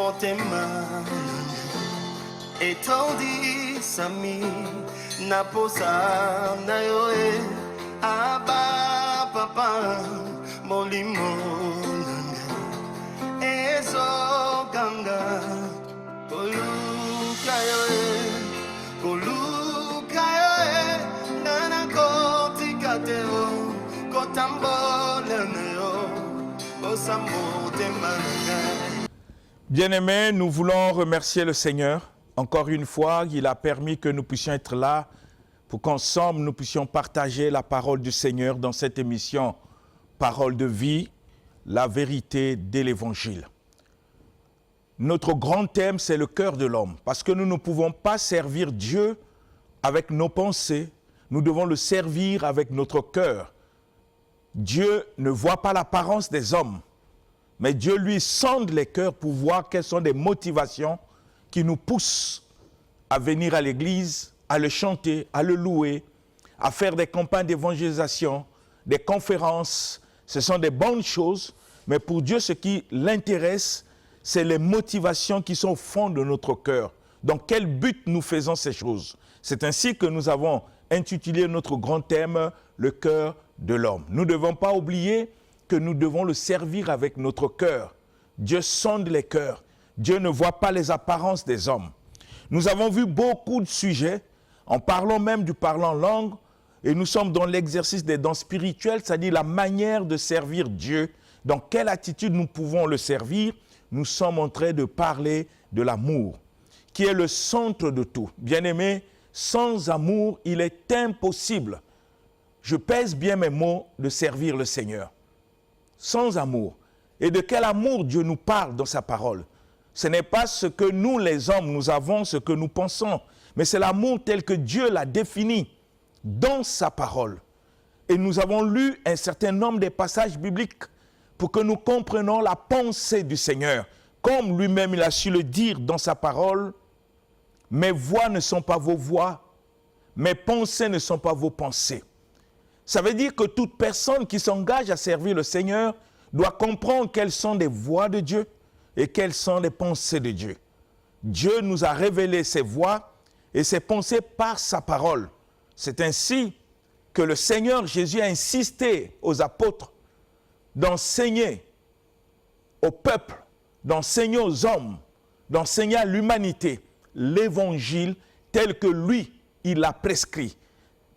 motema etondi sami naposa na yo aba papa molimo nanga ezo ganga koluka yo nana kotika teo kotambola na yo osambo temanga. Bien-aimés, nous voulons remercier le Seigneur. Encore une fois, il a permis que nous puissions être là pour qu'ensemble nous puissions partager la parole du Seigneur dans cette émission Parole de vie, la vérité de l'Évangile. Notre grand thème, c'est le cœur de l'homme, parce que nous ne pouvons pas servir Dieu avec nos pensées, nous devons le servir avec notre cœur. Dieu ne voit pas l'apparence des hommes, mais Dieu lui sonde les cœurs pour voir quelles sont les motivations qui nous poussent à venir à l'église, à le chanter, à le louer, à faire des campagnes d'évangélisation, des conférences. Ce sont des bonnes choses, mais pour Dieu, ce qui l'intéresse, c'est les motivations qui sont au fond de notre cœur. Dans quel but nous faisons ces choses? C'est ainsi que nous avons intitulé notre grand thème, le cœur de l'homme. Nous ne devons pas oublier que nous devons le servir avec notre cœur. Dieu sonde les cœurs. Dieu ne voit pas les apparences des hommes. Nous avons vu beaucoup de sujets, en parlant même du parlant langue, et nous sommes dans l'exercice des dons spirituels, c'est-à-dire la manière de servir Dieu. Dans quelle attitude nous pouvons le servir? Nous sommes en train de parler de l'amour, qui est le centre de tout. Bien-aimés, sans amour, il est impossible, je pèse bien mes mots, de servir le Seigneur. Sans amour. Et de quel amour Dieu nous parle dans sa parole? Ce n'est pas ce que nous, les hommes, nous avons, ce que nous pensons, mais c'est l'amour tel que Dieu l'a défini dans sa parole. Et nous avons lu un certain nombre de passages bibliques pour que nous comprenions la pensée du Seigneur. Comme lui-même il a su le dire dans sa parole, « Mes voix ne sont pas vos voix, mes pensées ne sont pas vos pensées. » Ça veut dire que toute personne qui s'engage à servir le Seigneur doit comprendre quelles sont les voix de Dieu et quelles sont les pensées de Dieu. Dieu nous a révélé ses voix et ses pensées par sa parole. C'est ainsi que le Seigneur Jésus a insisté aux apôtres d'enseigner au peuple, d'enseigner aux hommes, d'enseigner à l'humanité l'évangile tel que lui, il l'a prescrit,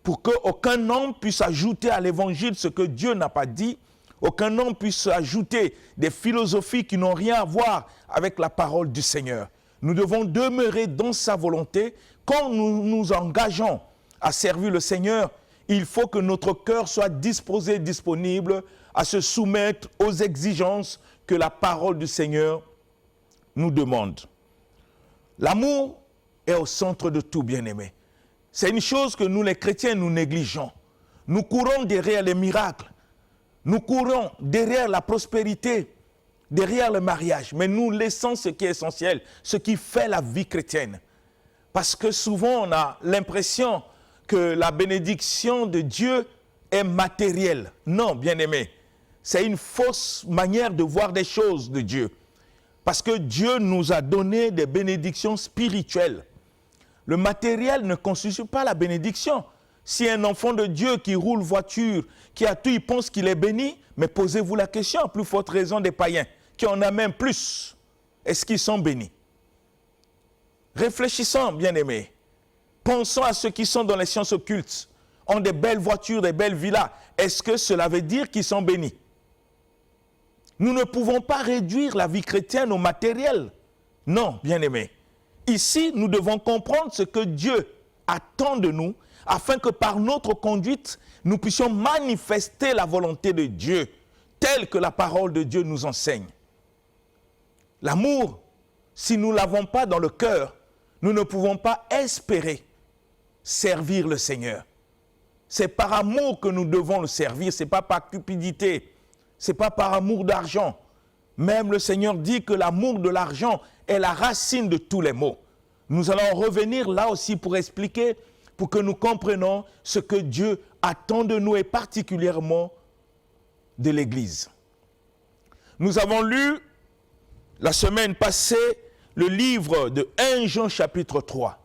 pour qu'aucun homme puisse ajouter à l'évangile ce que Dieu n'a pas dit, aucun homme puisse ajouter des philosophies qui n'ont rien à voir avec la parole du Seigneur. Nous devons demeurer dans sa volonté. Quand nous nous engageons à servir le Seigneur, il faut que notre cœur soit disposé, disponible à se soumettre aux exigences que la parole du Seigneur nous demande. L'amour est au centre de tout, bien-aimé. C'est une chose que nous, les chrétiens, nous négligeons. Nous courons derrière les miracles. Nous courons derrière la prospérité, derrière le mariage. Mais nous laissons ce qui est essentiel, ce qui fait la vie chrétienne. Parce que souvent, on a l'impression que la bénédiction de Dieu est matérielle. Non, bien-aimé. C'est une fausse manière de voir des choses de Dieu. Parce que Dieu nous a donné des bénédictions spirituelles. Le matériel ne constitue pas la bénédiction. Si un enfant de Dieu qui roule voiture, qui a tout, il pense qu'il est béni, mais posez-vous la question, à plus forte raison des païens, qui en a même plus. Est-ce qu'ils sont bénis? Réfléchissons, bien-aimés. Pensons à ceux qui sont dans les sciences occultes, ont des belles voitures, des belles villas. Est-ce que cela veut dire qu'ils sont bénis? Nous ne pouvons pas réduire la vie chrétienne au matériel. Non, bien-aimés. Ici, nous devons comprendre ce que Dieu attend de nous, afin que par notre conduite, nous puissions manifester la volonté de Dieu, telle que la parole de Dieu nous enseigne. L'amour, si nous ne l'avons pas dans le cœur, nous ne pouvons pas espérer servir le Seigneur. C'est par amour que nous devons le servir, ce n'est pas par cupidité, ce n'est pas par amour d'argent. Même le Seigneur dit que l'amour de l'argent est la racine de tous les maux. Nous allons revenir là aussi pour expliquer, pour que nous comprenions ce que Dieu attend de nous et particulièrement de l'Église. Nous avons lu la semaine passée le livre de 1 Jean chapitre 3,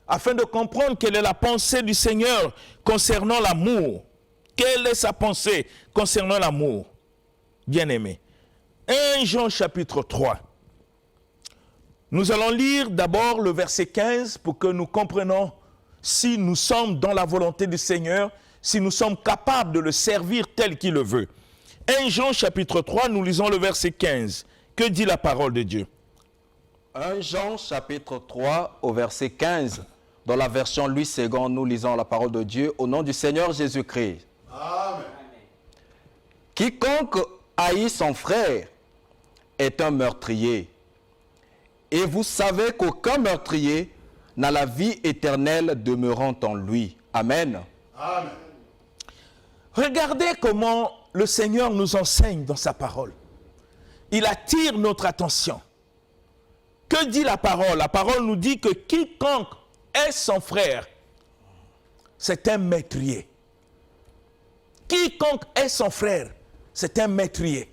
afin de comprendre quelle est la pensée du Seigneur concernant l'amour. Quelle est sa pensée concernant l'amour, bien-aimé? 1 Jean chapitre 3. Nous allons lire d'abord le verset 15 pour que nous comprenions si nous sommes dans la volonté du Seigneur, si nous sommes capables de le servir tel qu'il le veut. 1 Jean chapitre 3, nous lisons le verset 15. Que dit la parole de Dieu? 1 Jean chapitre 3 au verset 15. Dans la version Louis II, nous lisons la parole de Dieu au nom du Seigneur Jésus-Christ. Amen. Quiconque haït son frère est un meurtrier. Et vous savez qu'aucun meurtrier n'a la vie éternelle demeurant en lui. Amen. Amen. Regardez comment le Seigneur nous enseigne dans sa parole. Il attire notre attention. Que dit la parole? La parole nous dit que quiconque est son frère, c'est un meurtrier. Quiconque est son frère, c'est un meurtrier.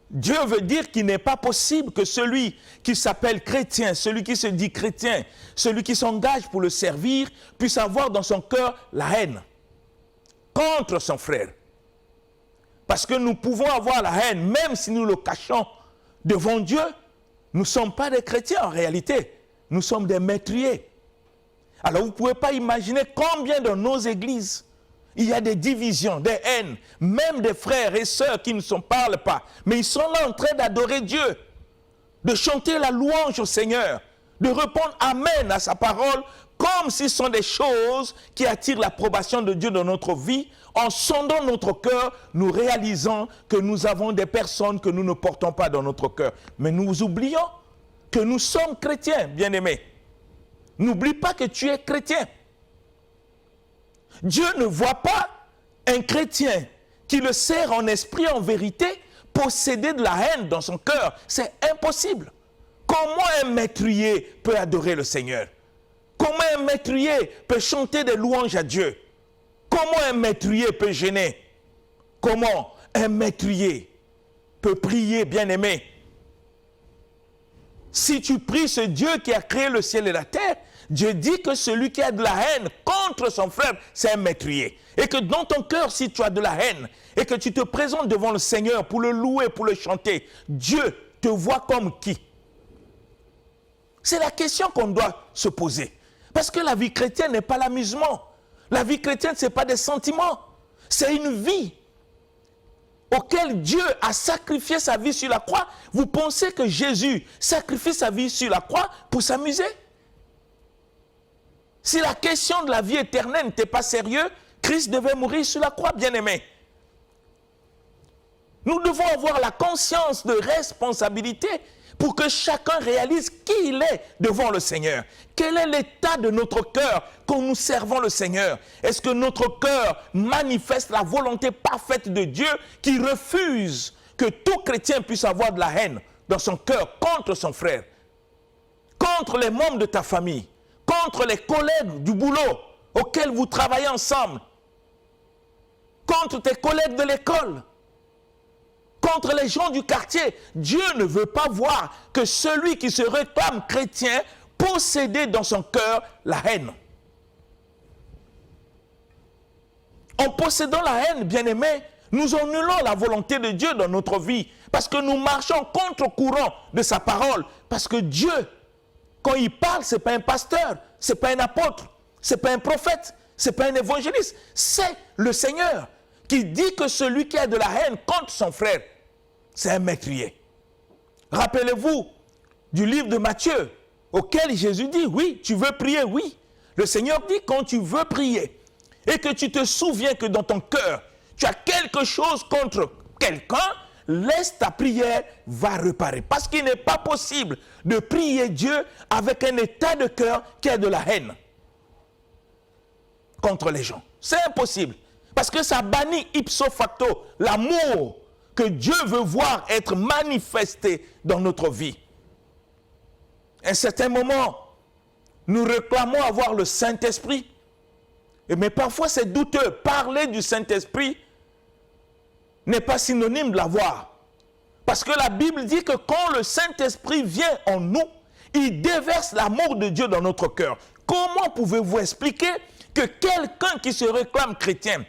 Dieu veut dire qu'il n'est pas possible que celui qui s'appelle chrétien, celui qui se dit chrétien, celui qui s'engage pour le servir, puisse avoir dans son cœur la haine contre son frère. Parce que nous pouvons avoir la haine, même si nous le cachons devant Dieu, nous ne sommes pas des chrétiens en réalité, nous sommes des meurtriers. Alors vous ne pouvez pas imaginer combien dans nos églises, il y a des divisions, des haines, même des frères et sœurs qui ne se parlent pas. Mais ils sont là en train d'adorer Dieu, de chanter la louange au Seigneur, de répondre Amen à sa parole, comme si ce sont des choses qui attirent l'approbation de Dieu dans notre vie. En sondant notre cœur, nous réalisons que nous avons des personnes que nous ne portons pas dans notre cœur. Mais nous oublions que nous sommes chrétiens, bien-aimés. N'oublie pas que tu es chrétien. Dieu ne voit pas un chrétien qui le sert en esprit, en vérité, posséder de la haine dans son cœur. C'est impossible. Comment un meurtrier peut adorer le Seigneur? Comment un meurtrier peut chanter des louanges à Dieu? Comment un meurtrier peut gêner? Comment un meurtrier peut prier, bien-aimé? Si tu pries ce Dieu qui a créé le ciel et la terre, Dieu dit que celui qui a de la haine contre son frère, c'est un meurtrier. Et que dans ton cœur, si tu as de la haine, et que tu te présentes devant le Seigneur pour le louer, pour le chanter, Dieu te voit comme qui? C'est la question qu'on doit se poser. Parce que la vie chrétienne n'est pas l'amusement. La vie chrétienne, ce n'est pas des sentiments. C'est une vie auquel Dieu a sacrifié sa vie sur la croix. Vous pensez que Jésus sacrifie sa vie sur la croix pour s'amuser? Si la question de la vie éternelle n'était pas sérieuse, Christ devait mourir sur la croix, bien-aimé. Nous devons avoir la conscience de responsabilité pour que chacun réalise qui il est devant le Seigneur. Quel est l'état de notre cœur quand nous servons le Seigneur? Est-ce que notre cœur manifeste la volonté parfaite de Dieu qui refuse que tout chrétien puisse avoir de la haine dans son cœur contre son frère, contre les membres de ta famille, contre les collègues du boulot auxquels vous travaillez ensemble, contre tes collègues de l'école, contre les gens du quartier? Dieu ne veut pas voir que celui qui se réclame chrétien posséder dans son cœur la haine. En possédant la haine, bien-aimés, nous annulons la volonté de Dieu dans notre vie, parce que nous marchons contre-courant de sa parole, parce que Dieu, quand il parle, ce n'est pas un pasteur, ce n'est pas un apôtre, ce n'est pas un prophète, ce n'est pas un évangéliste, c'est le Seigneur qui dit que celui qui a de la haine contre son frère, c'est un meurtrier. Rappelez-vous du livre de Matthieu, auquel Jésus dit, oui, tu veux prier, oui. Le Seigneur dit, quand tu veux prier, et que tu te souviens que dans ton cœur, tu as quelque chose contre quelqu'un, laisse ta prière, va réparer. Parce qu'il n'est pas possible de prier Dieu avec un état de cœur qui a de la haine contre les gens. C'est impossible. Parce que ça bannit ipso facto l'amour que Dieu veut voir être manifesté dans notre vie. À un certain moment, nous réclamons avoir le Saint-Esprit. Mais parfois c'est douteux. Parler du Saint-Esprit n'est pas synonyme de l'avoir. Parce Parce que la Bible dit que quand le Saint-Esprit vient en nous, il déverse l'amour de Dieu dans notre cœur. Comment pouvez-vous expliquer que quelqu'un qui se réclame chrétien,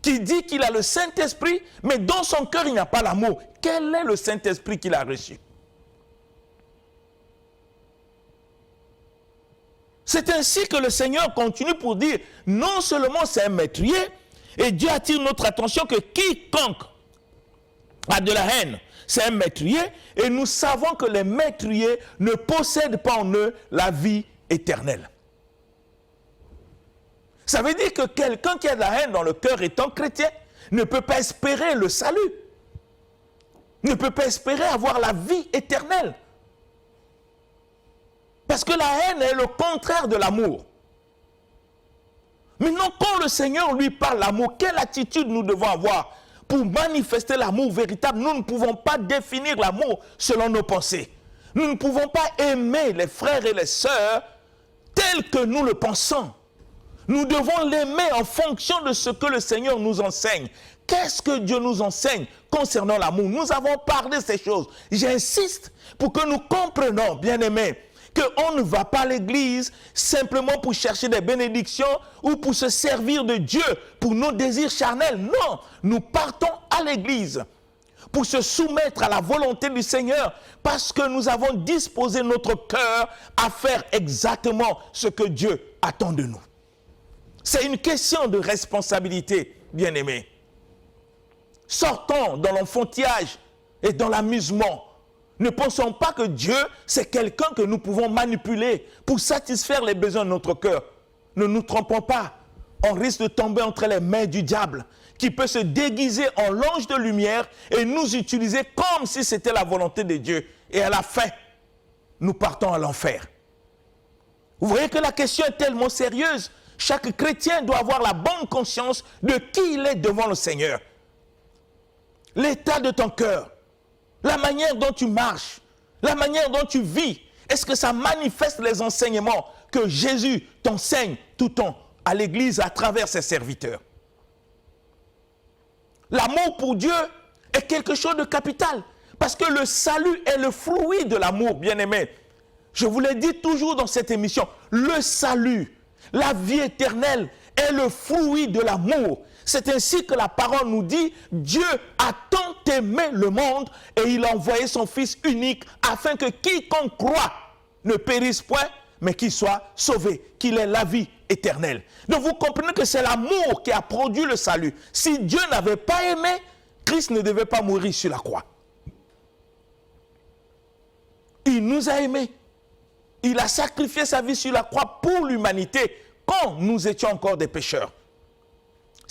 qui dit qu'il a le Saint-Esprit, mais dans son cœur il n'y a pas l'amour, quel est le Saint-Esprit qu'il a reçu? C'est ainsi que le Seigneur continue pour dire, non seulement c'est un meurtrier, et Dieu attire notre attention que quiconque a de la haine, c'est un meurtrier, et nous savons que les meurtriers ne possèdent pas en eux la vie éternelle. Ça veut dire que quelqu'un qui a de la haine dans le cœur étant chrétien ne peut pas espérer le salut, ne peut pas espérer avoir la vie éternelle. Parce que la haine est le contraire de l'amour. Maintenant, quand le Seigneur lui parle l'amour, quelle attitude nous devons avoir pour manifester l'amour véritable? Nous ne pouvons pas définir l'amour selon nos pensées. Nous ne pouvons pas aimer les frères et les sœurs tels que nous le pensons. Nous devons l'aimer en fonction de ce que le Seigneur nous enseigne. Qu'est-ce que Dieu nous enseigne concernant l'amour? Nous avons parlé de ces choses. J'insiste pour que nous comprenions, bien-aimés, qu'on ne va pas à l'église simplement pour chercher des bénédictions ou pour se servir de Dieu pour nos désirs charnels. Non, nous partons à l'église pour se soumettre à la volonté du Seigneur parce que nous avons disposé notre cœur à faire exactement ce que Dieu attend de nous. C'est une question de responsabilité, bien-aimés. Sortons dans l'enfantillage et dans l'amusement. Ne pensons pas que Dieu, c'est quelqu'un que nous pouvons manipuler pour satisfaire les besoins de notre cœur. Ne nous trompons pas. On risque de tomber entre les mains du diable, qui peut se déguiser en l'ange de lumière et nous utiliser comme si c'était la volonté de Dieu. Et à la fin, nous partons à l'enfer. Vous voyez que la question est tellement sérieuse. Chaque chrétien doit avoir la bonne conscience de qui il est devant le Seigneur. L'état de ton cœur, la manière dont tu marches, la manière dont tu vis, est-ce que ça manifeste les enseignements que Jésus t'enseigne tout le temps à l'Église à travers ses serviteurs? L'amour pour Dieu est quelque chose de capital, parce que le salut est le fruit de l'amour, bien-aimé. Je vous l'ai dit toujours dans cette émission, le salut, la vie éternelle est le fruit de l'amour. C'est ainsi que la parole nous dit, Dieu a tant aimé le monde et il a envoyé son Fils unique afin que quiconque croit ne périsse point, mais qu'il soit sauvé, qu'il ait la vie éternelle. Donc vous comprenez que c'est l'amour qui a produit le salut. Si Dieu n'avait pas aimé, Christ ne devait pas mourir sur la croix. Il nous a aimés. Il a sacrifié sa vie sur la croix pour l'humanité quand nous étions encore des pécheurs.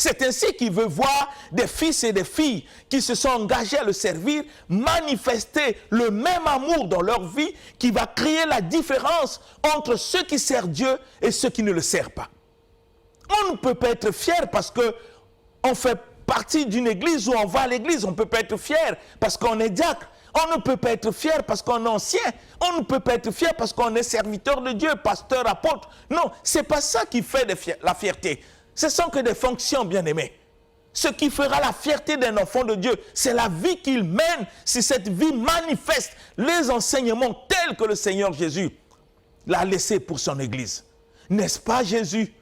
C'est ainsi qu'il veut voir des fils et des filles qui se sont engagés à le servir, manifester le même amour dans leur vie qui va créer la différence entre ceux qui servent Dieu et ceux qui ne le servent pas. On ne peut pas être fier parce qu'on fait partie d'une église ou on va à l'église. On ne peut pas être fier parce qu'on est diacre. On ne peut pas être fier parce qu'on est ancien. On ne peut pas être fier parce qu'on est serviteur de Dieu, pasteur, apôtre. Non, ce n'est pas ça qui fait la fierté. Ce sont que des fonctions, bien-aimés. Ce qui fera la fierté d'un enfant de Dieu, c'est la vie qu'il mène, si cette vie manifeste les enseignements tels que le Seigneur Jésus l'a laissé pour son Église. N'est-ce pas Jésus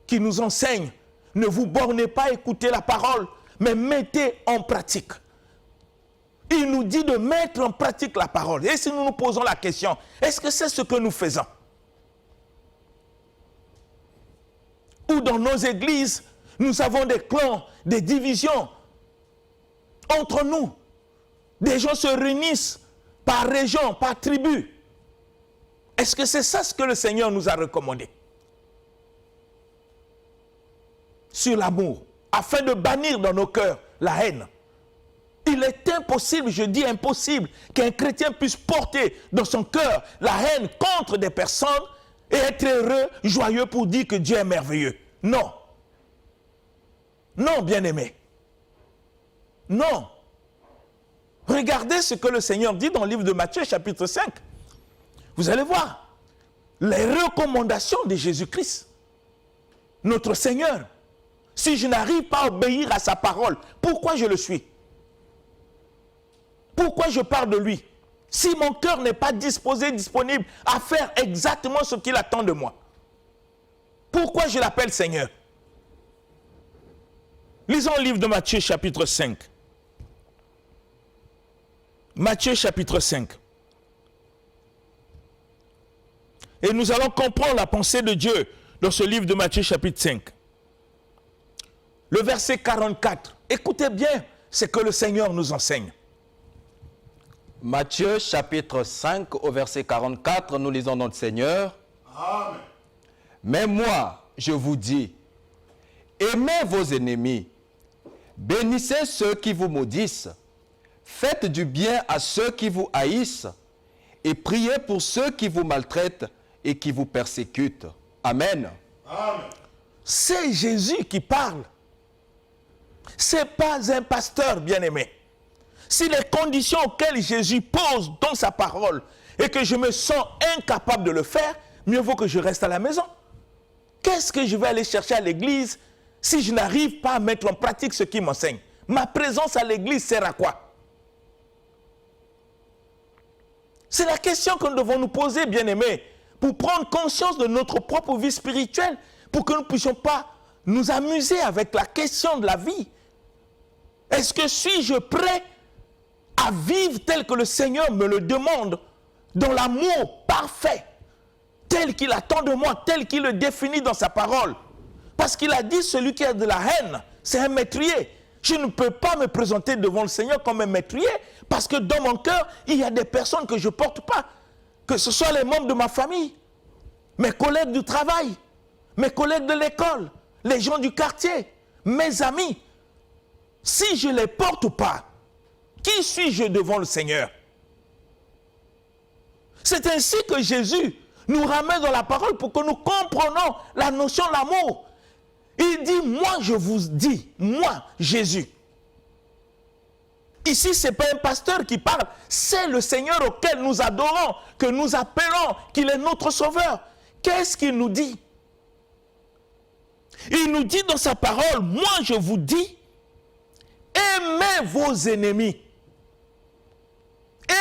qui nous enseigne? Ne vous bornez pas à écouter la parole, mais mettez en pratique. Il nous dit de mettre en pratique la parole. Et si nous nous posons la question, est-ce que c'est ce que nous faisons? Ou dans nos églises, nous avons des clans, des divisions entre nous. Des gens se réunissent par région, par tribu. Est-ce que c'est ça ce que le Seigneur nous a recommandé? Sur l'amour, afin de bannir dans nos cœurs la haine. Il est impossible, je dis impossible, qu'un chrétien puisse porter dans son cœur la haine contre des personnes et être heureux, joyeux pour dire que Dieu est merveilleux. Non. Non, bien-aimé. Non. Regardez ce que le Seigneur dit dans le livre de Matthieu, chapitre 5. Vous allez voir les recommandations de Jésus-Christ, notre Seigneur. Si je n'arrive pas à obéir à sa parole, pourquoi je le suis? Pourquoi je parle de lui? Si mon cœur n'est pas disponible à faire exactement ce qu'il attend de moi, pourquoi je l'appelle Seigneur? Lisons le livre de Matthieu chapitre 5. Matthieu chapitre 5. Et nous allons comprendre la pensée de Dieu dans ce livre de Matthieu chapitre 5. Le verset 44. Écoutez bien ce que le Seigneur nous enseigne. Matthieu chapitre 5 au verset 44, nous lisons notre Seigneur. Amen. Mais moi, je vous dis, aimez vos ennemis, bénissez ceux qui vous maudissent, faites du bien à ceux qui vous haïssent, et priez pour ceux qui vous maltraitent et qui vous persécutent. Amen. Amen. C'est Jésus qui parle. Ce n'est pas un pasteur bien-aimé. Si les conditions auxquelles Jésus pose dans sa parole et que je me sens incapable de le faire, mieux vaut que je reste à la maison. Qu'est-ce que je vais aller chercher à l'église si je n'arrive pas à mettre en pratique ce qu'il m'enseigne? Ma présence à l'église sert à quoi? C'est la question que nous devons nous poser, bien-aimés, pour prendre conscience de notre propre vie spirituelle, pour que nous ne puissions pas nous amuser avec la question de la vie. Est-ce que suis-je prêt à vivre tel que le Seigneur me le demande, dans l'amour parfait, tel qu'il attend de moi, tel qu'il le définit dans sa parole? Parce qu'il a dit, celui qui a de la haine, c'est un meurtrier. Je ne peux pas me présenter devant le Seigneur comme un meurtrier, parce que dans mon cœur, il y a des personnes que je ne porte pas, que ce soit les membres de ma famille, mes collègues du travail, mes collègues de l'école, les gens du quartier, mes amis. Si je ne les porte pas, qui suis-je devant le Seigneur? C'est ainsi que Jésus nous ramène dans la parole pour que nous comprenions la notion de l'amour. Il dit, moi je vous dis, moi, Jésus. Ici, ce n'est pas un pasteur qui parle, c'est le Seigneur auquel nous adorons, que nous appelons, qu'il est notre sauveur. Qu'est-ce qu'il nous dit? Il nous dit dans sa parole, moi je vous dis, aimez vos ennemis.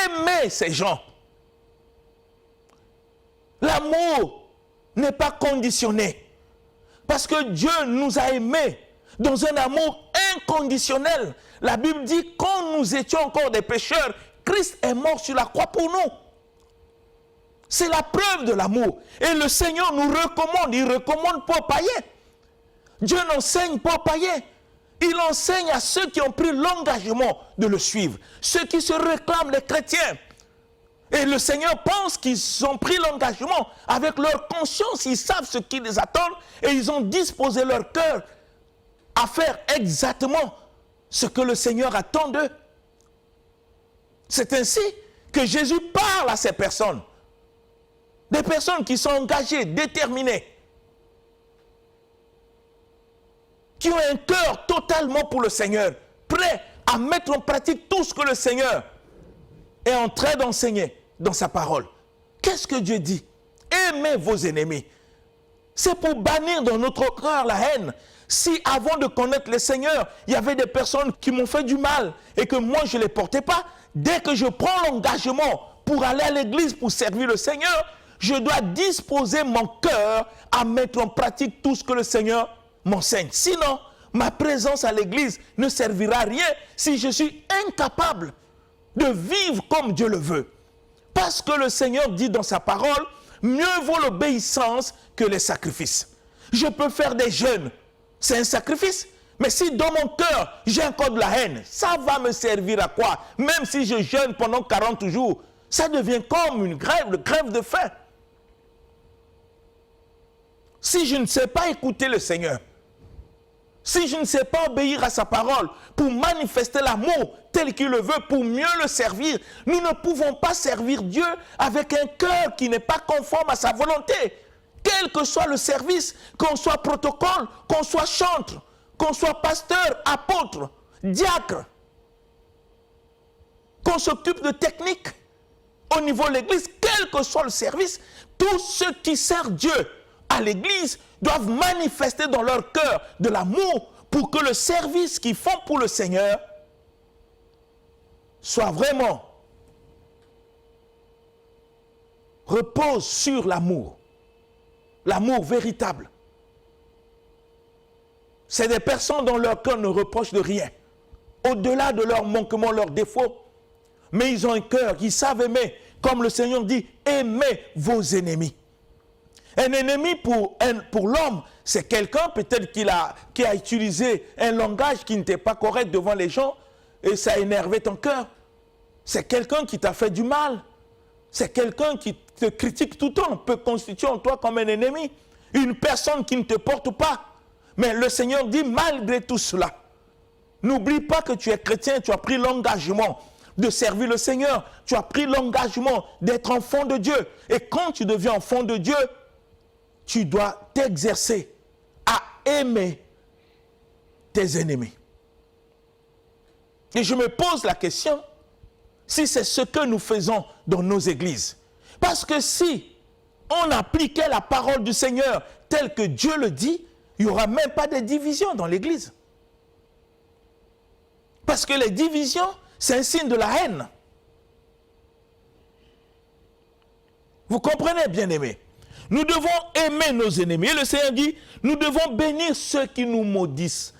Aimez ces gens. L'amour n'est pas conditionné. Parce que Dieu nous a aimés dans un amour inconditionnel. La Bible dit, quand nous étions encore des pécheurs, Christ est mort sur la croix pour nous. C'est la preuve de l'amour. Et le Seigneur nous recommande, il recommande pas aux païens. Dieu n'enseigne pas aux païens. Il enseigne à ceux qui ont pris l'engagement de le suivre. Ceux qui se réclament les chrétiens. Et le Seigneur pense qu'ils ont pris l'engagement avec leur conscience. Ils savent ce qui les attend et ils ont disposé leur cœur à faire exactement ce que le Seigneur attend d'eux. C'est ainsi que Jésus parle à ces personnes. Des personnes qui sont engagées, déterminées, qui ont un cœur totalement pour le Seigneur, prêts à mettre en pratique tout ce que le Seigneur est en train d'enseigner dans sa parole. Qu'est-ce que Dieu dit? Aimez vos ennemis. C'est pour bannir dans notre cœur la haine. Si avant de connaître le Seigneur, il y avait des personnes qui m'ont fait du mal et que moi je ne les portais pas, dès que je prends l'engagement pour aller à l'église pour servir le Seigneur, je dois disposer mon cœur à mettre en pratique tout ce que le Seigneur m'enseigne. Sinon, ma présence à l'église ne servira à rien si je suis incapable de vivre comme Dieu le veut. Parce que le Seigneur dit dans sa parole, mieux vaut l'obéissance que les sacrifices. Je peux faire des jeûnes, c'est un sacrifice. Mais si dans mon cœur, j'ai encore de la haine, ça va me servir à quoi? Même si je jeûne pendant 40 jours, ça devient comme une grève de faim. Si je ne sais pas écouter le Seigneur, si je ne sais pas obéir à sa parole pour manifester l'amour tel qu'il le veut, pour mieux le servir, nous ne pouvons pas servir Dieu avec un cœur qui n'est pas conforme à sa volonté. Quel que soit le service, qu'on soit protocole, qu'on soit chantre, qu'on soit pasteur, apôtre, diacre, qu'on s'occupe de technique au niveau de l'église, quel que soit le service, tous ceux qui servent Dieu à l'église doivent manifester dans leur cœur de l'amour pour que le service qu'ils font pour le Seigneur soit vraiment, repose sur l'amour véritable. C'est des personnes dont leur cœur ne reproche de rien, au-delà de leurs manquements, leurs défauts, mais ils ont un cœur, ils savent aimer, comme le Seigneur dit, aimez vos ennemis. Un ennemi pour l'homme, c'est quelqu'un peut-être qui a utilisé un langage qui n'était pas correct devant les gens et ça a énervé ton cœur. C'est quelqu'un qui t'a fait du mal. C'est quelqu'un qui te critique tout le temps, peut constituer en toi comme un ennemi. Une personne qui ne te porte pas. Mais le Seigneur dit, malgré tout cela, n'oublie pas que tu es chrétien, tu as pris l'engagement de servir le Seigneur. Tu as pris l'engagement d'être enfant de Dieu. Et quand tu deviens enfant de Dieu, tu dois t'exercer à aimer tes ennemis. Et je me pose la question, si c'est ce que nous faisons dans nos églises. Parce que si on appliquait la parole du Seigneur telle que Dieu le dit, il n'y aura même pas de division dans l'église. Parce que les divisions, c'est un signe de la haine. Vous comprenez, bien-aimés? Nous devons aimer nos ennemis. Et le Seigneur dit, nous devons bénir ceux qui nous maudissent,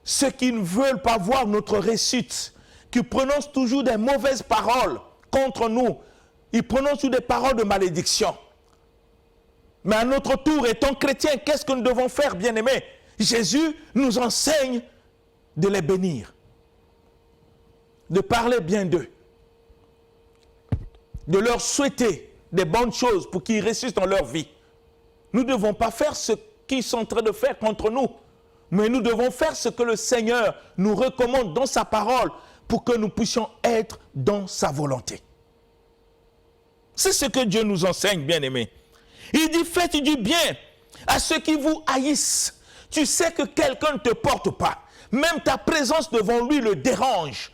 ceux qui ne veulent pas voir notre réussite, qui prononcent toujours des mauvaises paroles contre nous. Ils prononcent toujours des paroles de malédiction. Mais à notre tour, étant chrétiens, qu'est-ce que nous devons faire, bien-aimés? Jésus nous enseigne de les bénir, de parler bien d'eux, de leur souhaiter des bonnes choses pour qu'ils réussissent dans leur vie. Nous ne devons pas faire ce qu'ils sont en train de faire contre nous, mais nous devons faire ce que le Seigneur nous recommande dans sa parole pour que nous puissions être dans sa volonté. C'est ce que Dieu nous enseigne, bien-aimés. Il dit, faites du bien à ceux qui vous haïssent. Tu sais que quelqu'un ne te porte pas. Même ta présence devant lui le dérange.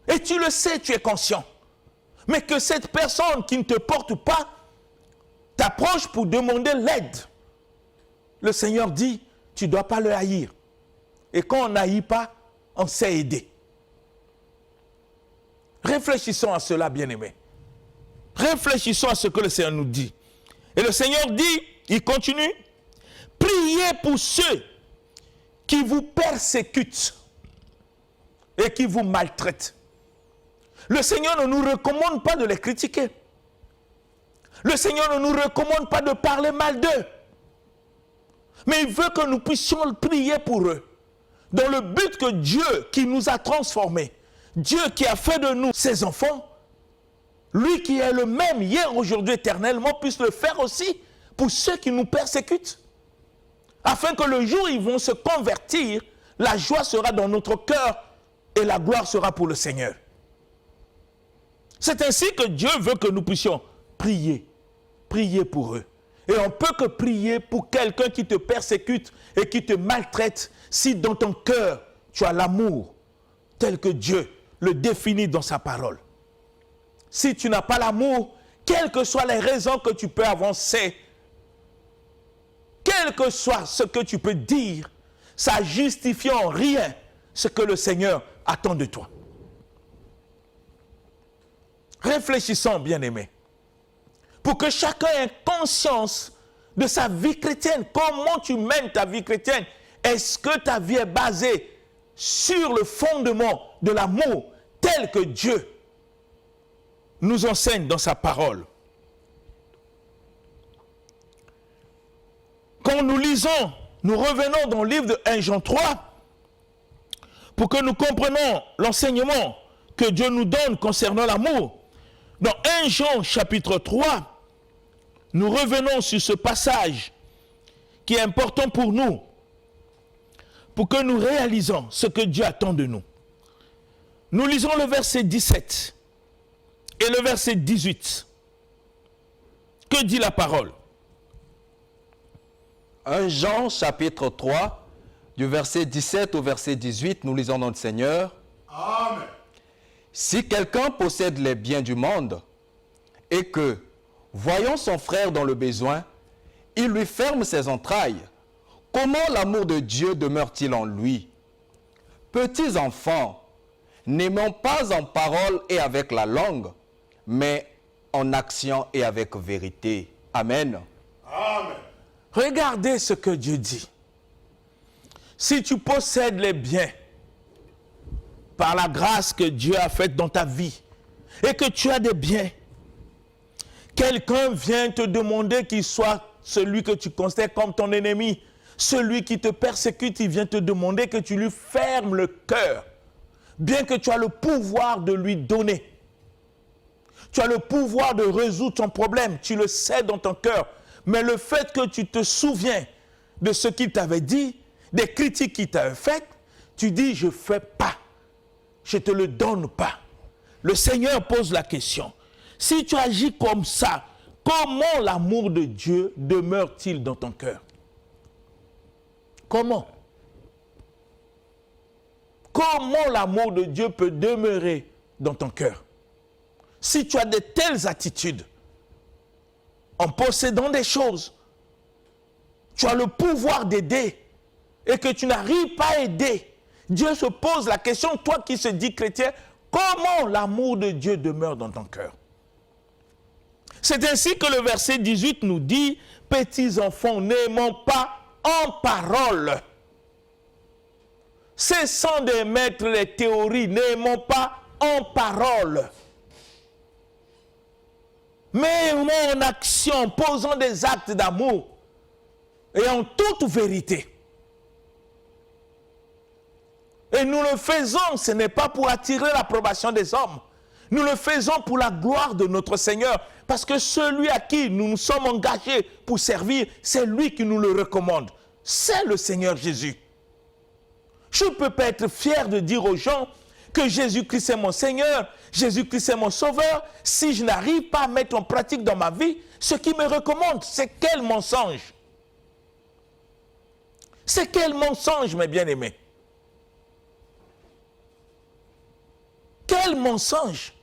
Et tu le sais, tu es conscient. Mais que cette personne qui ne te porte pas t'approche pour demander l'aide. Le Seigneur dit, tu ne dois pas le haïr. Et quand on n'haït pas, on sait aider. Réfléchissons à cela, bien-aimés. Réfléchissons à ce que le Seigneur nous dit. Et le Seigneur dit, il continue, priez pour ceux qui vous persécutent et qui vous maltraitent. Le Seigneur ne nous recommande pas de les critiquer. Le Seigneur ne nous recommande pas de parler mal d'eux. Mais il veut que nous puissions prier pour eux. Dans le but que Dieu qui nous a transformés, Dieu qui a fait de nous ses enfants, lui qui est le même hier, aujourd'hui, éternellement, puisse le faire aussi pour ceux qui nous persécutent. Afin que le jour où ils vont se convertir, la joie sera dans notre cœur et la gloire sera pour le Seigneur. C'est ainsi que Dieu veut que nous puissions prier. Prier pour eux. Et on ne peut que prier pour quelqu'un qui te persécute et qui te maltraite si dans ton cœur tu as l'amour tel que Dieu le définit dans sa parole. Si tu n'as pas l'amour, quelles que soient les raisons que tu peux avancer, quel que soit ce que tu peux dire, ça justifie en rien ce que le Seigneur attend de toi. Réfléchissons, bien-aimés, pour que chacun ait conscience de sa vie chrétienne. Comment tu mènes ta vie chrétienne? Est-ce que ta vie est basée sur le fondement de l'amour tel que Dieu nous enseigne dans sa parole? Quand nous lisons, nous revenons dans le livre de 1 Jean 3 pour que nous comprenions l'enseignement que Dieu nous donne concernant l'amour. Dans 1 Jean chapitre 3, nous revenons sur ce passage qui est important pour nous, pour que nous réalisons ce que Dieu attend de nous. Nous lisons le verset 17 et le verset 18. Que dit la parole? 1 Jean chapitre 3, du verset 17 au verset 18, nous lisons dans le Seigneur. Amen. Si quelqu'un possède les biens du monde et que, voyant son frère dans le besoin, il lui ferme ses entrailles, comment l'amour de Dieu demeure-t-il en lui? Petits enfants, n'aimons pas en parole et avec la langue, mais en action et avec vérité. Amen. Amen. Regardez ce que Dieu dit. Si tu possèdes les biens par la grâce que Dieu a faite dans ta vie et que tu as des biens, quelqu'un vient te demander qu'il soit celui que tu considères comme ton ennemi, celui qui te persécute, il vient te demander que tu lui fermes le cœur, bien que tu as le pouvoir de lui donner. Tu as le pouvoir de résoudre ton problème, tu le sais dans ton cœur. Mais le fait que tu te souviens de ce qu'il t'avait dit, des critiques qu'il t'avait faites, tu dis, je ne fais pas, je ne te le donne pas. Le Seigneur pose la question. Si tu agis comme ça, comment l'amour de Dieu demeure-t-il dans ton cœur? Comment? Comment l'amour de Dieu peut demeurer dans ton cœur? Si tu as de telles attitudes, en possédant des choses, tu as le pouvoir d'aider et que tu n'arrives pas à aider, Dieu se pose la question, toi qui se dis chrétien, comment l'amour de Dieu demeure dans ton cœur? C'est ainsi que le verset 18 nous dit, petits enfants, n'aimons pas en parole, cessant d'émettre les théories, n'aimons pas en parole, mais en action, posant des actes d'amour et en toute vérité. Et nous le faisons, ce n'est pas pour attirer l'approbation des hommes. Nous le faisons pour la gloire de notre Seigneur. Parce que celui à qui nous nous sommes engagés pour servir, c'est lui qui nous le recommande. C'est le Seigneur Jésus. Je ne peux pas être fier de dire aux gens que Jésus-Christ est mon Seigneur, Jésus-Christ est mon Sauveur, si je n'arrive pas à mettre en pratique dans ma vie ce qu'il me recommande. C'est quel mensonge? C'est quel mensonge, mes bien-aimés? Quel mensonge!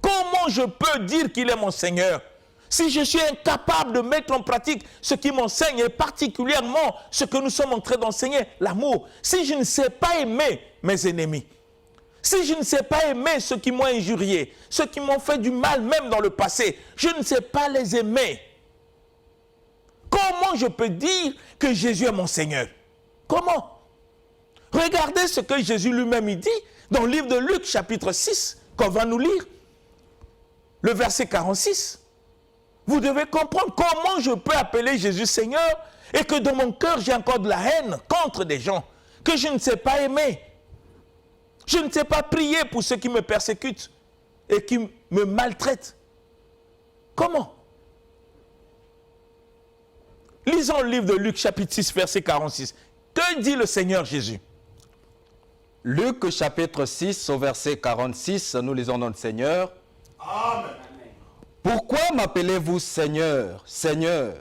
Comment je peux dire qu'il est mon Seigneur si je suis incapable de mettre en pratique ce qu'il m'enseigne et particulièrement ce que nous sommes en train d'enseigner, l'amour? Si je ne sais pas aimer mes ennemis, si je ne sais pas aimer ceux qui m'ont injurié, ceux qui m'ont fait du mal même dans le passé, je ne sais pas les aimer. Comment je peux dire que Jésus est mon Seigneur? Comment? Regardez ce que Jésus lui-même dit dans le livre de Luc, chapitre 6, qu'on va nous lire, le verset 46. Vous devez comprendre comment je peux appeler Jésus Seigneur et que dans mon cœur, j'ai encore de la haine contre des gens que je ne sais pas aimer. Je ne sais pas prier pour ceux qui me persécutent et qui me maltraitent. Comment? Lisons le livre de Luc, chapitre 6, verset 46. Que dit le Seigneur Jésus? Luc chapitre 6 au verset 46, nous lisons notre Seigneur. Amen. Pourquoi m'appelez-vous Seigneur, Seigneur,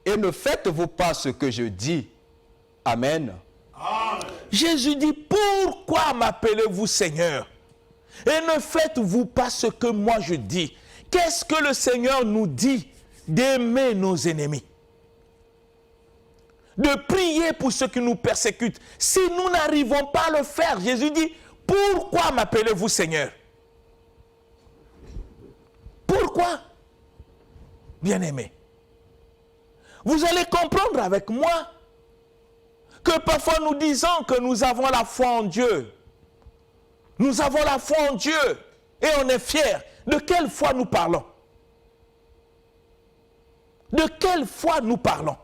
et ne faites-vous pas ce que je dis? Amen. Amen. Jésus dit, pourquoi m'appelez-vous Seigneur? Et ne faites-vous pas ce que moi je dis? Qu'est-ce que le Seigneur nous dit? D'aimer nos ennemis. De prier pour ceux qui nous persécutent. Si nous n'arrivons pas à le faire, Jésus dit, pourquoi m'appelez-vous Seigneur? Pourquoi? Bien-aimé, vous allez comprendre avec moi que parfois nous disons que nous avons la foi en Dieu. Nous avons la foi en Dieu et on est fiers. De quelle foi nous parlons? De quelle foi nous parlons?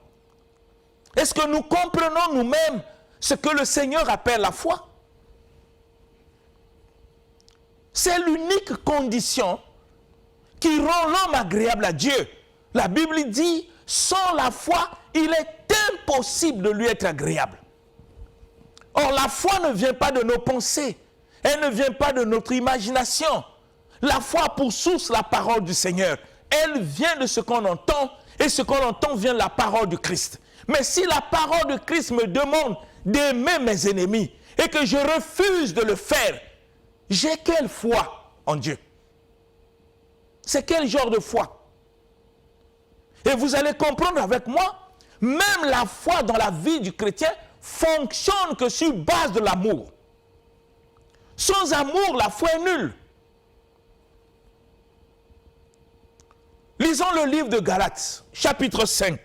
Est-ce que nous comprenons nous-mêmes ce que le Seigneur appelle la foi? C'est l'unique condition qui rend l'homme agréable à Dieu. La Bible dit, sans la foi, il est impossible de lui être agréable. Or, la foi ne vient pas de nos pensées, elle ne vient pas de notre imagination. La foi a pour source la parole du Seigneur. Elle vient de ce qu'on entend, et ce qu'on entend vient de la parole du Christ. Mais si la parole de Christ me demande d'aimer mes ennemis, et que je refuse de le faire, j'ai quelle foi en Dieu? C'est quel genre de foi? Et vous allez comprendre avec moi, même la foi dans la vie du chrétien fonctionne que sur base de l'amour. Sans amour, la foi est nulle. Lisons le livre de Galates, chapitre 5.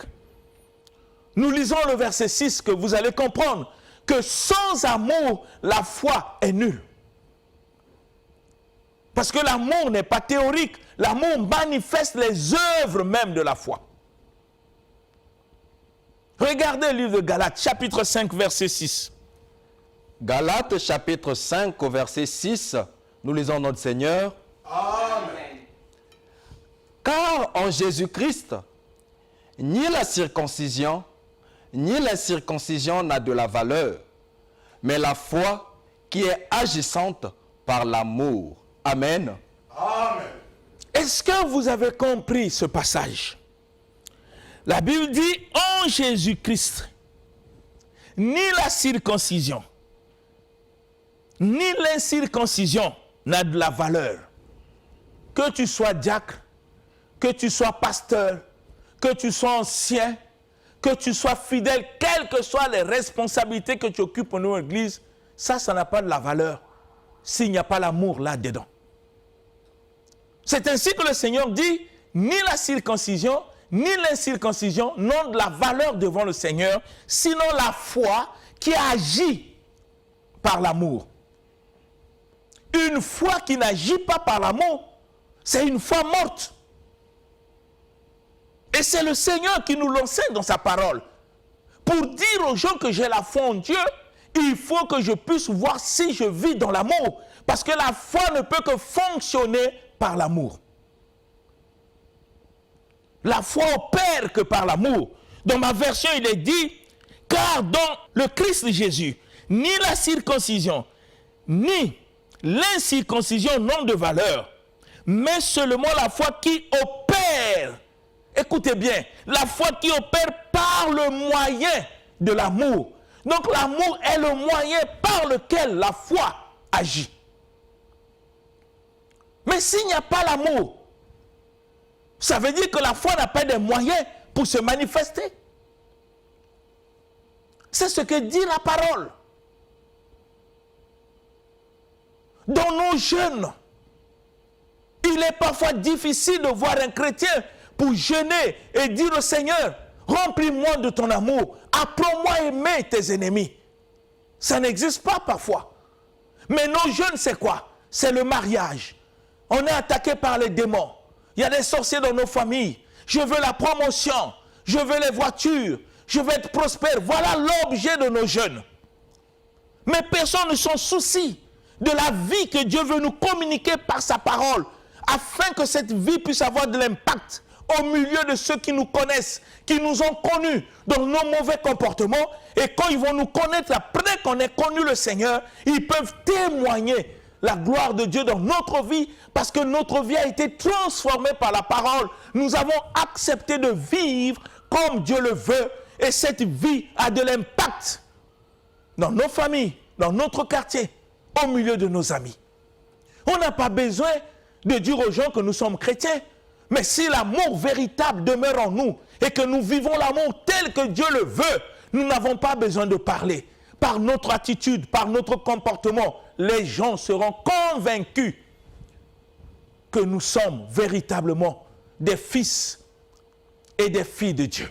Nous lisons le verset 6 que vous allez comprendre que sans amour, la foi est nulle. Parce que l'amour n'est pas théorique, l'amour manifeste les œuvres même de la foi. Regardez le livre de Galates, chapitre 5, verset 6. Galates chapitre 5 au verset 6, nous lisons notre Seigneur. Amen. Car en Jésus-Christ, ni la circoncision, ni l'incirconcision n'a de la valeur, mais la foi qui est agissante par l'amour. Amen. Amen. Est-ce que vous avez compris ce passage? La Bible dit, en Jésus-Christ, ni la circoncision, ni l'incirconcision n'a de la valeur. Que tu sois diacre, que tu sois pasteur, que tu sois ancien, que tu sois fidèle, quelles que soient les responsabilités que tu occupes dans notre église, ça n'a pas de la valeur s'il n'y a pas l'amour là-dedans. C'est ainsi que le Seigneur dit, ni la circoncision, ni l'incirconcision n'ont de la valeur devant le Seigneur, sinon la foi qui agit par l'amour. Une foi qui n'agit pas par l'amour, c'est une foi morte. Et c'est le Seigneur qui nous l'enseigne dans sa parole. Pour dire aux gens que j'ai la foi en Dieu, il faut que je puisse voir si je vis dans l'amour. Parce que la foi ne peut que fonctionner par l'amour. La foi opère que par l'amour. Dans ma version, il est dit, car dans le Christ Jésus, ni la circoncision, ni l'incirconcision n'ont de valeur, mais seulement la foi qui opère. Écoutez bien, la foi qui opère par le moyen de l'amour. Donc l'amour est le moyen par lequel la foi agit. Mais s'il n'y a pas l'amour, ça veut dire que la foi n'a pas de moyens pour se manifester. C'est ce que dit la parole. Dans nos jeunes, il est parfois difficile de voir un chrétien pour jeûner et dire au Seigneur, remplis-moi de ton amour, apprends-moi à aimer tes ennemis. Ça n'existe pas parfois. Mais nos jeunes, c'est quoi? C'est le mariage. On est attaqué par les démons. Il y a des sorciers dans nos familles. Je veux la promotion. Je veux les voitures. Je veux être prospère. Voilà l'objet de nos jeunes. Mais personne ne s'en soucie de la vie que Dieu veut nous communiquer par sa parole, afin que cette vie puisse avoir de l'impact au milieu de ceux qui nous connaissent, qui nous ont connus dans nos mauvais comportements. Et quand ils vont nous connaître, après qu'on ait connu le Seigneur, ils peuvent témoigner la gloire de Dieu dans notre vie, parce que notre vie a été transformée par la parole. Nous avons accepté de vivre comme Dieu le veut, et cette vie a de l'impact dans nos familles, dans notre quartier, au milieu de nos amis. On n'a pas besoin de dire aux gens que nous sommes chrétiens, mais si l'amour véritable demeure en nous, et que nous vivons l'amour tel que Dieu le veut, nous n'avons pas besoin de parler. Par notre attitude, par notre comportement, les gens seront convaincus que nous sommes véritablement des fils et des filles de Dieu.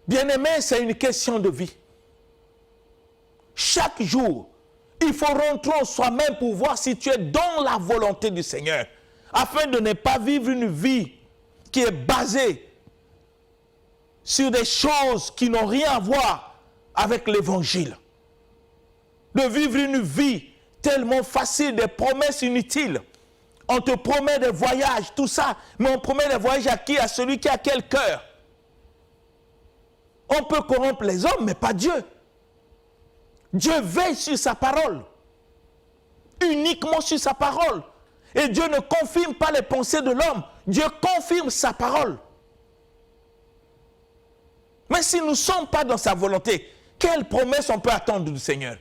Bien-aimés, c'est une question de vie. Chaque jour, il faut rentrer en soi-même pour voir si tu es dans la volonté du Seigneur, afin de ne pas vivre une vie qui est basée sur des choses qui n'ont rien à voir avec l'évangile. De vivre une vie tellement facile, des promesses inutiles. On te promet des voyages, tout ça, mais on promet des voyages à qui? À celui qui a quel cœur? On peut corrompre les hommes, mais pas Dieu. Dieu veille sur sa parole, uniquement sur sa parole. Et Dieu ne confirme pas les pensées de l'homme, Dieu confirme sa parole. Mais si nous ne sommes pas dans sa volonté, quelle promesse on peut attendre du Seigneur?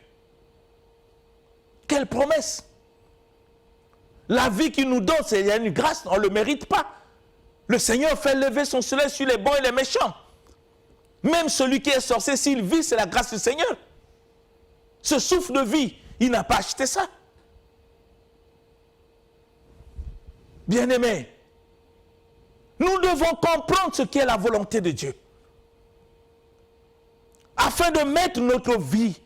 Quelle promesse? La vie qu'il nous donne, c'est une grâce, on ne le mérite pas. Le Seigneur fait lever son soleil sur les bons et les méchants. Même celui qui est sorcier, s'il vit, c'est la grâce du Seigneur. Ce souffle de vie Il n'a pas acheté ça. Bien-aimés, nous devons comprendre ce qu'est la volonté de Dieu. Afin de mettre notre vie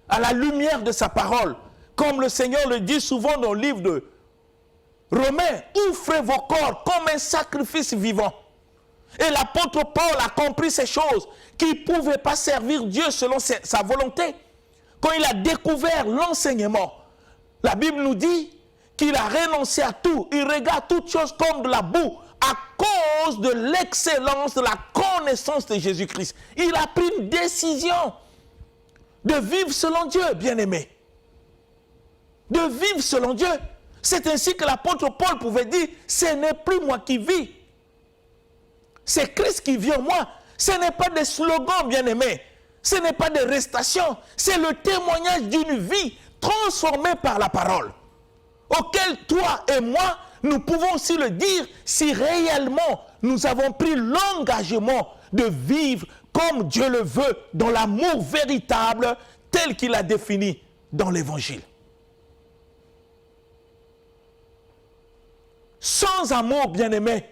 à la lumière de sa parole, comme le Seigneur le dit souvent dans le livre de Romains, offrez vos corps comme un sacrifice vivant. Et l'apôtre Paul a compris ces choses, qu'il ne pouvait pas servir Dieu selon sa volonté. Quand il a découvert l'enseignement, la Bible nous dit qu'il a renoncé à tout. Il regarde toutes choses comme de la boue à cause de l'excellence de la connaissance de Jésus-Christ. Il a pris une décision de vivre selon Dieu, bien-aimé. De vivre selon Dieu. C'est ainsi que l'apôtre Paul pouvait dire, ce n'est plus moi qui vis. C'est Christ qui vit en moi. Ce n'est pas des slogans, bien-aimés. Ce n'est pas des restations. C'est le témoignage d'une vie transformée par la parole. Auquel toi et moi, nous pouvons aussi le dire si réellement nous avons pris l'engagement de vivre comme Dieu le veut, dans l'amour véritable tel qu'il a défini dans l'Évangile. Sans amour, bien-aimé,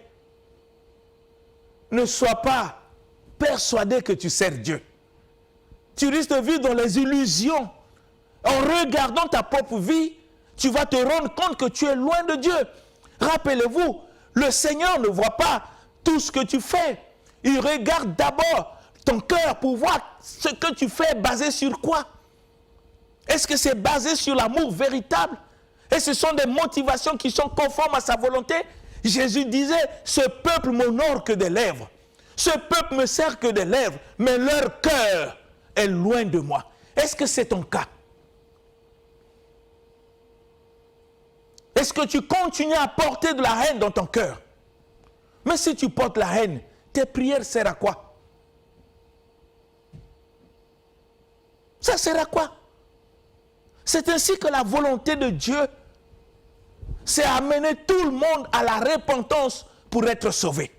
ne sois pas persuadé que tu sers Dieu. Tu risques de vivre dans les illusions. En regardant ta propre vie, tu vas te rendre compte que tu es loin de Dieu. Rappelez-vous, le Seigneur ne voit pas tout ce que tu fais. Il regarde d'abord ton cœur pour voir ce que tu fais basé sur quoi. Est-ce que c'est basé sur l'amour véritable? Et ce sont des motivations qui sont conformes à sa volonté? Jésus disait, ce peuple m'honore que des lèvres. Ce peuple me sert que des lèvres, mais leur cœur est loin de moi. Est-ce que c'est ton cas? Est-ce que tu continues à porter de la haine dans ton cœur? Mais si tu portes la haine, tes prières servent à quoi? Ça sert à quoi? C'est ainsi que la volonté de Dieu, c'est amener tout le monde à la repentance pour être sauvé.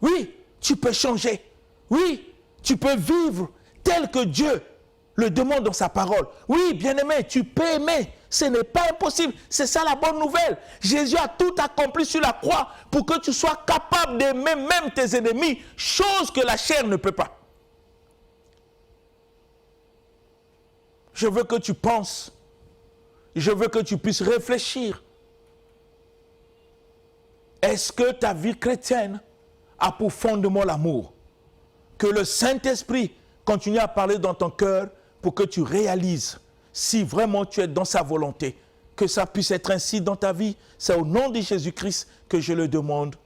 Oui, tu peux changer. Oui, tu peux vivre tel que Dieu le demande dans sa parole. Oui, bien-aimé, tu peux aimer. Ce n'est pas impossible. C'est ça la bonne nouvelle. Jésus a tout accompli sur la croix pour que tu sois capable d'aimer même tes ennemis, chose que la chair ne peut pas. Je veux que tu penses. Je veux que tu puisses réfléchir. Est-ce que ta vie chrétienne a pour fondement l'amour? Que le Saint-Esprit continue à parler dans ton cœur pour que tu réalises si vraiment tu es dans sa volonté. Que ça puisse être ainsi dans ta vie. C'est au nom de Jésus-Christ que je le demande.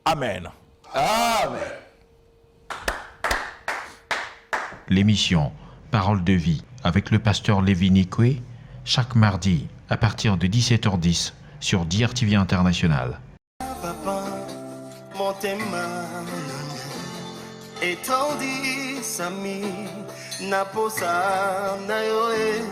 Amen. Amen. L'émission Parole de vie avec le pasteur Lévi Nikwe, chaque mardi à partir de 17h10 sur DRTV International. Papa, motema etondi sami naposa na yo